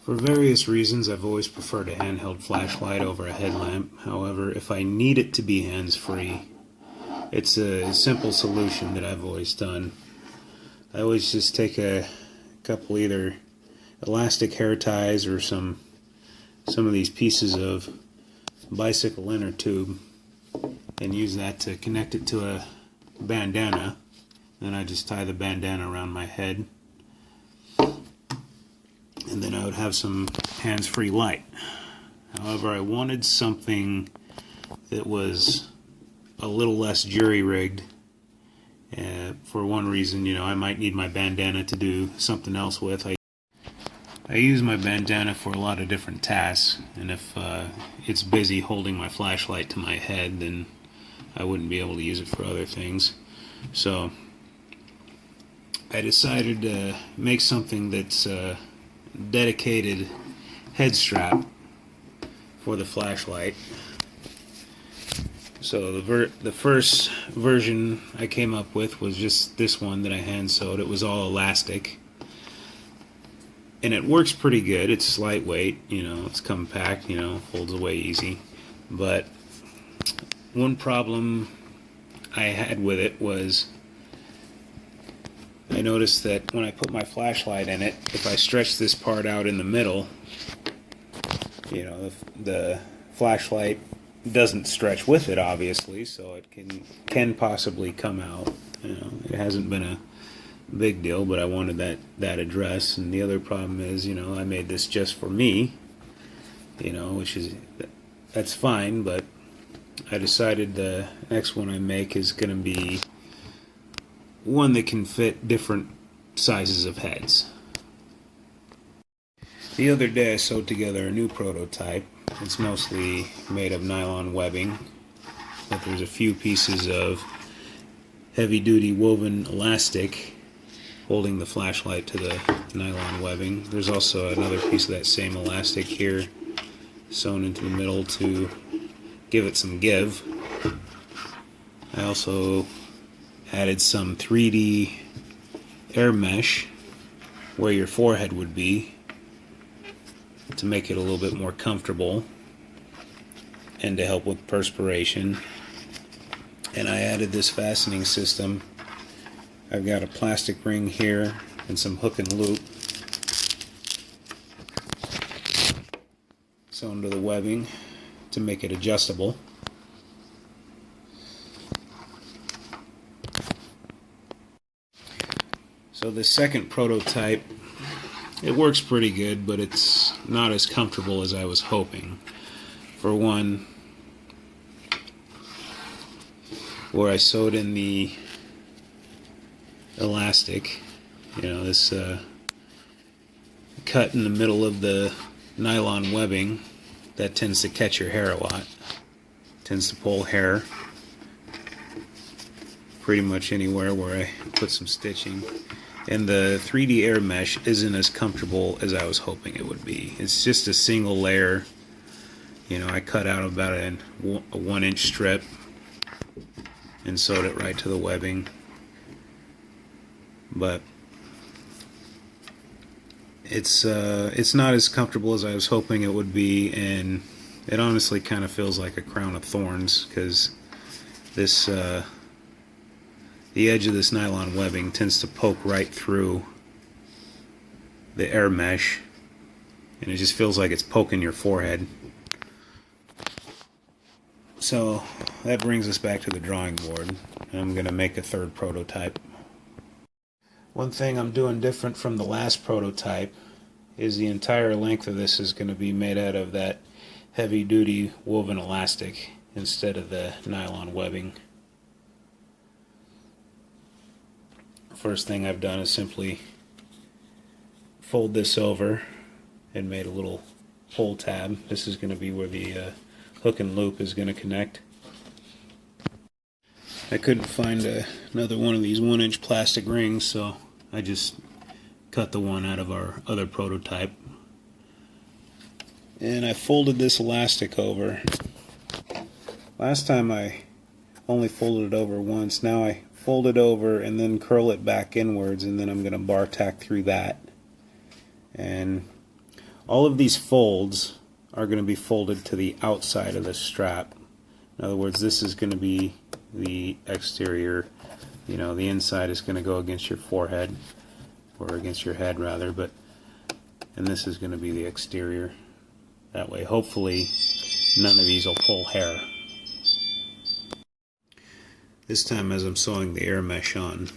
For various reasons, I've always preferred a handheld flashlight over a headlamp. However, if I need it to be hands-free, it's a simple solution that I've always done. I always just take a couple either elastic hair ties or some of these pieces of bicycle inner tube and use that to connect it to a bandana. Then I just tie the bandana around my head, and then I would have some hands-free light. However, I wanted something that was a little less jury-rigged. For one reason, I might need my bandana to do something else with. I use my bandana for a lot of different tasks, and if it's busy holding my flashlight to my head, then I wouldn't be able to use it for other things. So I decided to make something that's a dedicated head strap for the flashlight. So the first version I came up with was just this one that I hand sewed. It was all elastic, and it works pretty good. It's lightweight, it's compact, holds away easy. But one problem I had with it was I noticed that when I put my flashlight in it, if I stretch this part out in the middle, the flashlight doesn't stretch with it, obviously, so it can possibly come out. It hasn't been a big deal, but I wanted that addressed. And the other problem is, I made this just for me, that's fine, but I decided the next one I make is going to be one that can fit different sizes of heads. The other day I sewed together a new prototype. It's mostly made of nylon webbing, but there's a few pieces of heavy-duty woven elastic holding the flashlight to the nylon webbing. There's also another piece of that same elastic here sewn into the middle to give it some give. I also added some 3D air mesh where your forehead would be to make it a little bit more comfortable and to help with perspiration. And I added this fastening system. I've got a plastic ring here and some hook and loop sewn to the webbing to make it adjustable. So the second prototype, it works pretty good, but it's not as comfortable as I was hoping. For one, where I sewed in the elastic, this cut in the middle of the nylon webbing, that tends to catch your hair a lot. Tends to pull hair pretty much anywhere where I put some stitching. And the 3D air mesh isn't as comfortable as I was hoping it would be. It's just a single layer. I cut out about a 1-inch strip and sewed it right to the webbing. But it's not as comfortable as I was hoping it would be, and it honestly kind of feels like a crown of thorns, because this the edge of this nylon webbing tends to poke right through the air mesh, and it just feels like it's poking your forehead. So that brings us back to the drawing board. I'm going to make a third prototype. One thing I'm doing different from the last prototype is the entire length of this is going to be made out of that heavy-duty woven elastic instead of the nylon webbing. First thing I've done is simply fold this over and made a little pull tab. This is going to be where the hook and loop is going to connect. I couldn't find another one of these 1-inch plastic rings, so I just cut the one out of our other prototype. And I folded this elastic over. Last time I only folded it over once. Now I fold it over and then curl it back inwards, and then I'm going to bar tack through that. And All of these folds are going to be folded to the outside of the strap. In other words, this is going to be the exterior. You know, the inside is going to go against your forehead, or against your head rather, and this is going to be the exterior. That way, hopefully, none of these will pull hair. This time, as I'm sewing the air mesh on,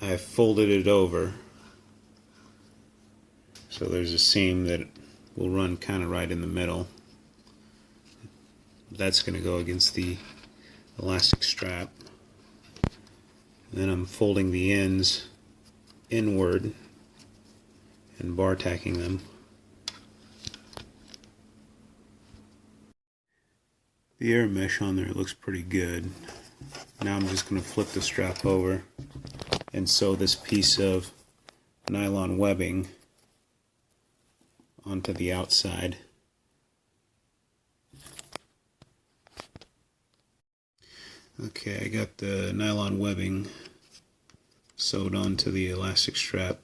I've folded it over so there's a seam that will run kind of right in the middle. That's going to go against the elastic strap. And then I'm folding the ends inward and bar tacking them. The air mesh on there looks pretty good. Now I'm just going to flip the strap over and sew this piece of nylon webbing onto the outside. Okay, I got the nylon webbing sewed onto the elastic strap.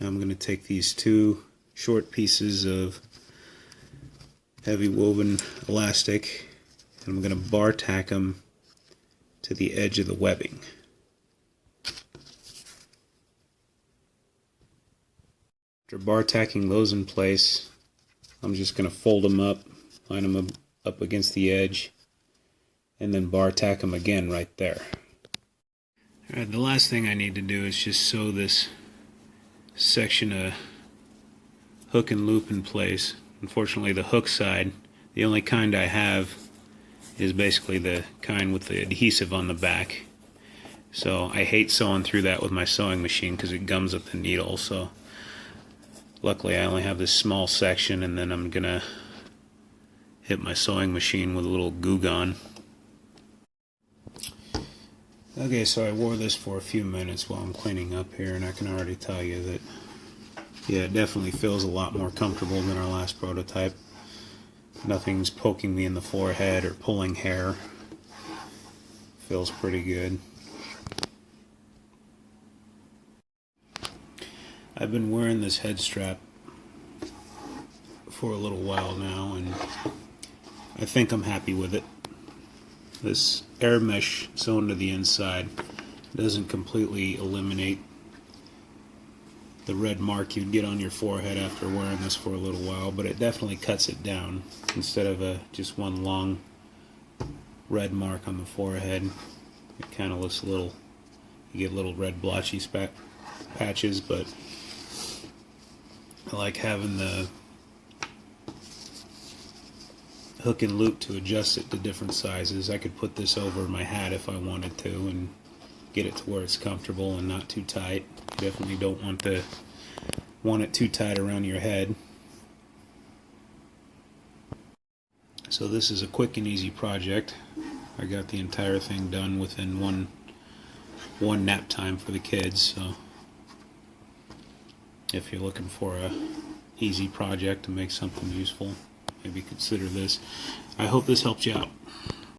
Now I'm going to take these two short pieces of heavy woven elastic and I'm going to bar tack them to the edge of the webbing. After bar tacking those in place, I'm just going to fold them up, line them up against the edge, and then bar tack them again right there. Alright, the last thing I need to do is just sew this section of hook and loop in place. Unfortunately, the hook side, the only kind I have, is basically the kind with the adhesive on the back. So I hate sewing through that with my sewing machine because it gums up the needle. So luckily I only have this small section, and then I'm gonna hit my sewing machine with a little Goo Gone. Okay, so I wore this for a few minutes while I'm cleaning up here, and I can already tell you that, yeah, it definitely feels a lot more comfortable than our last prototype. Nothing's poking me in the forehead or pulling hair. Feels pretty good. I've been wearing this head strap for a little while now, and I think I'm happy with it. This air mesh sewn to the inside doesn't completely eliminate the red mark you'd get on your forehead after wearing this for a little while, but it definitely cuts it down. Instead of just one long red mark on the forehead, it kind of looks a little, you get little red blotchy patches, but I like having the hook and loop to adjust it to different sizes. I could put this over my hat if I wanted to and get it to where it's comfortable and not too tight. You definitely don't want it too tight around your head. So this is a quick and easy project. I got the entire thing done within one nap time for the kids. So if you're looking for a easy project to make something useful, maybe consider this. I hope this helped you out.